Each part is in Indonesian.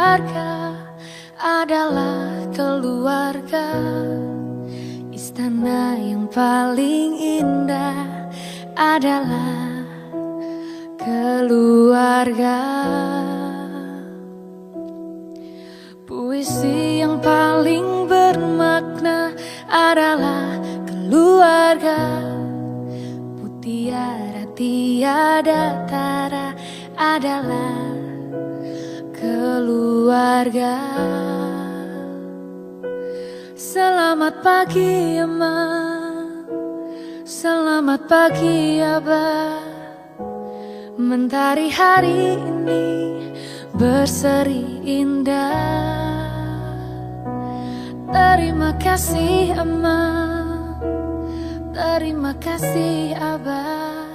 berharga adalah keluarga. Istana yang paling indah adalah keluarga. Puisi yang paling bermakna adalah keluarga. Mutiara tiada tara adalah keluarga. Selamat pagi Ama, selamat pagi Abah. Mentari hari ini berseri indah. Terima kasih Ama, terima kasih Abah,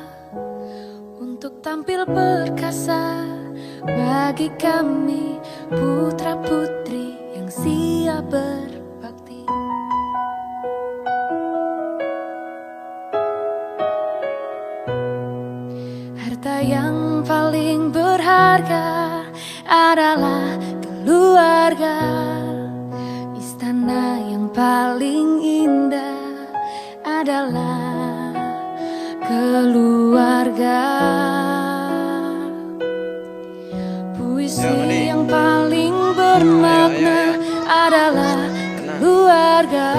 untuk tampil perkasa bagi kami putra putri yang siap berbakti. Harta yang paling berharga adalah keluarga. Istana yang paling indah adalah keluarga. Puisi yang paling bermakna adalah keluarga.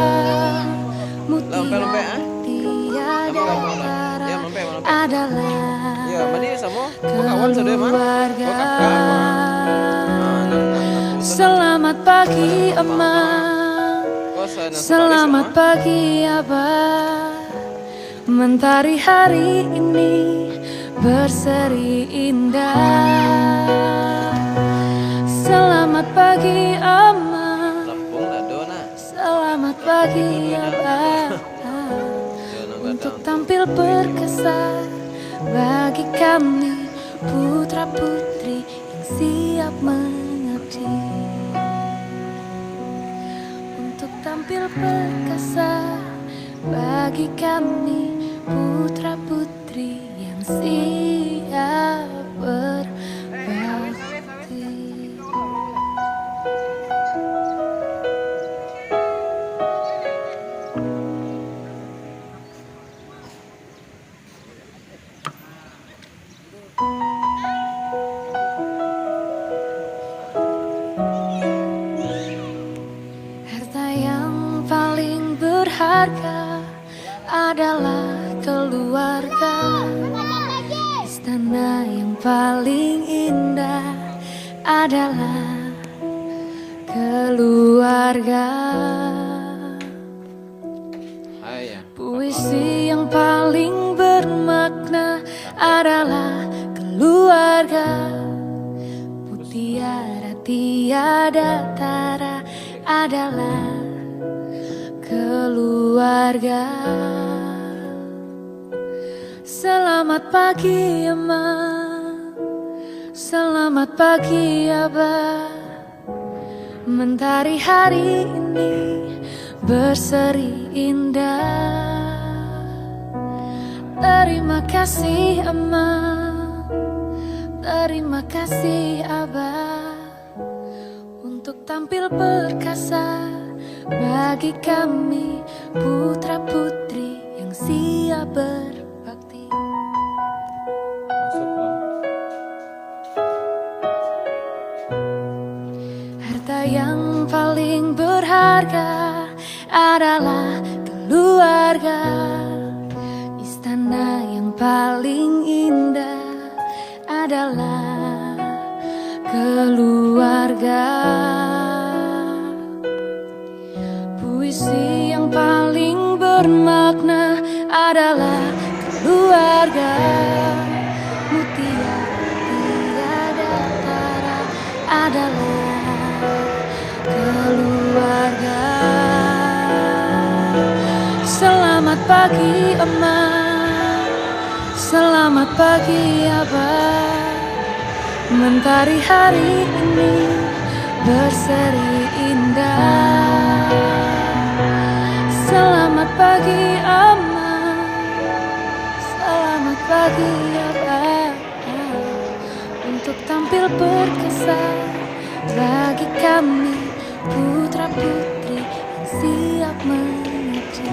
Mutiara tiada tara adalah keluarga. Selamat pagi Ama, selamat pagi Abah. Mentari hari ini berseri indah. Selamat pagi Ama, selamat pagi Abah, untuk tampil berkesan bagi kami putra putri yang siap mengabdi. Untuk tampil perkasa bagi kami putra putri yang siap berbakti. Harta yang paling berharga adalah keluarga. Istana yang paling indah adalah keluarga. Puisi yang paling bermakna adalah keluarga. Mutiara tiada tara adalah keluarga. Selamat pagi Ama, selamat pagi Abah. Mentari hari ini berseri indah. Terima kasih Ama, terima kasih Abah, untuk tampil perkasa bagi kami putra putri yang siap berbakti. Harta yang paling berharga adalah keluarga. Istana yang paling indah adalah keluarga. Puisi yang paling bermakna adalah keluarga. Mutiara tiada tara adalah keluarga. Selamat pagi Ama, selamat pagi Abah. Mentari hari ini berseri indah. Selamat pagi Ama, selamat pagi Abah, untuk tampil berkesan bagi kami putra-putri yang siap mengaji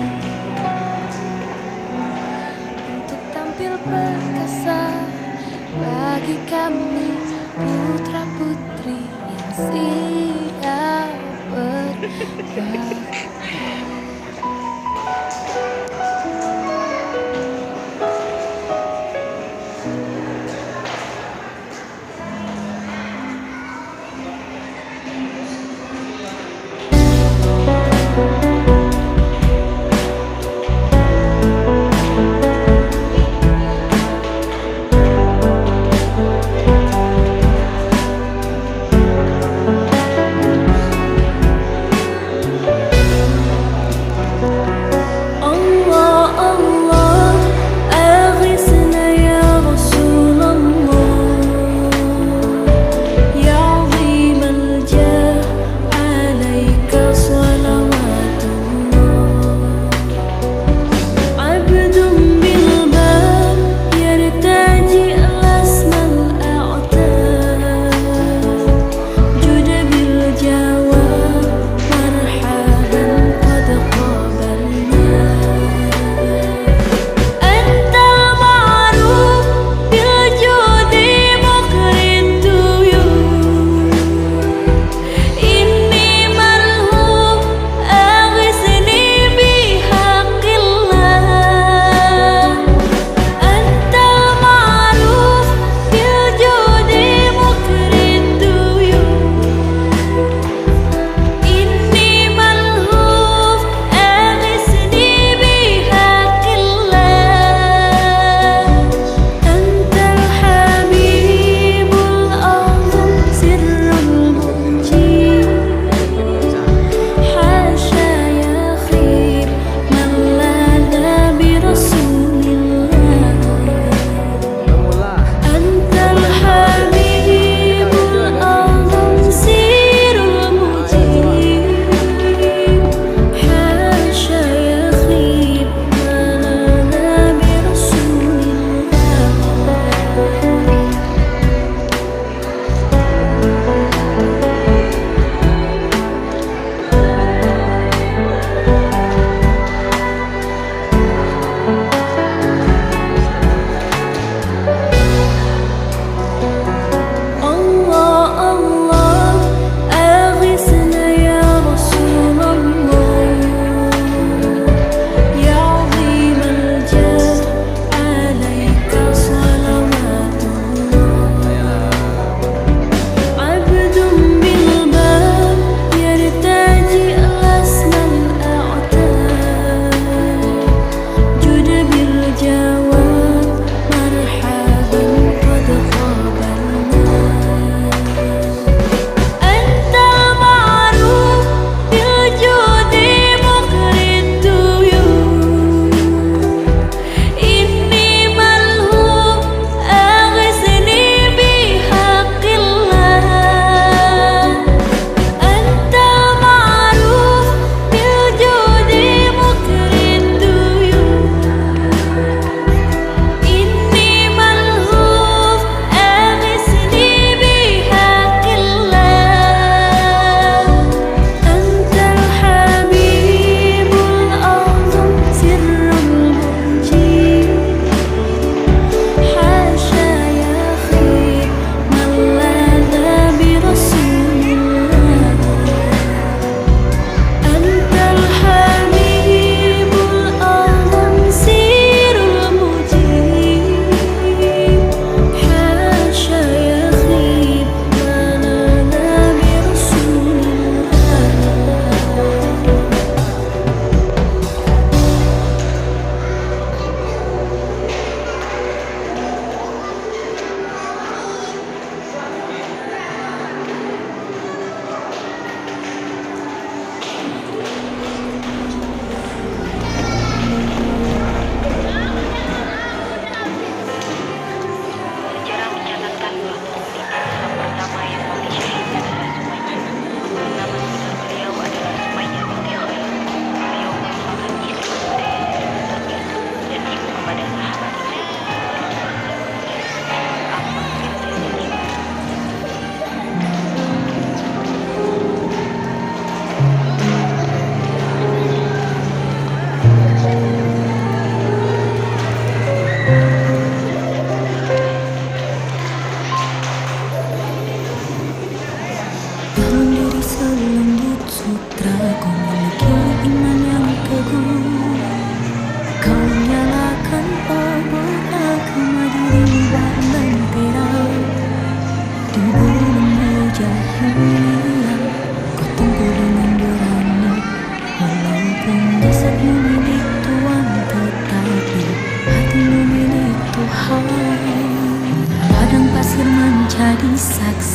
untuk tampil perkasa. Bagi kami putra-putri yang siap berbakti.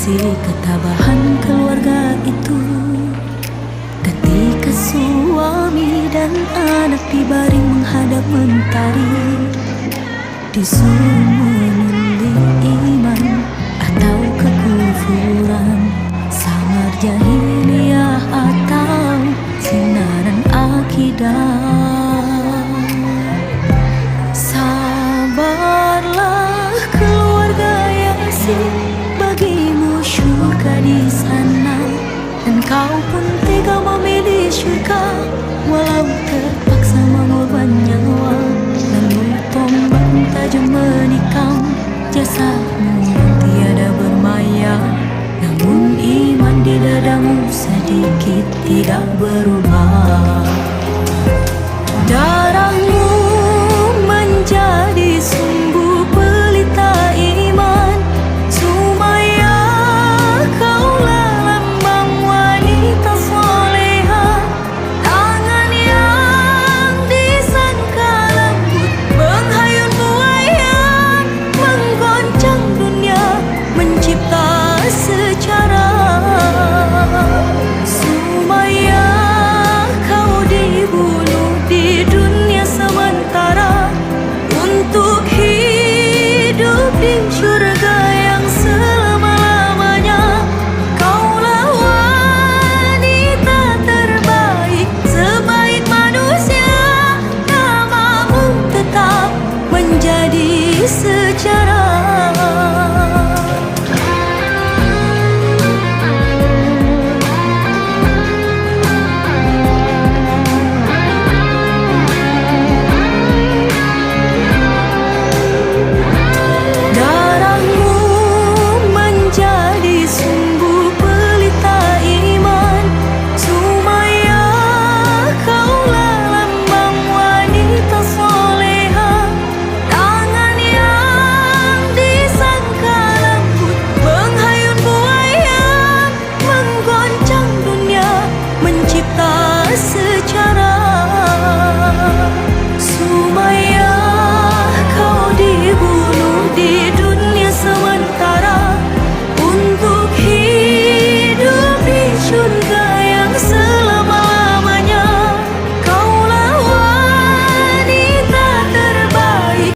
kasih ketabahan keluarga itu. Ketika suami dan anak dibaring menghadap mentari, disuruh memilih iman atau kekufuran, samar jahiliyah atau sinaran akidah. Sabarlah keluarga Yasin, bagimu syurga di sana, dan kau pun tega memilih syurga walau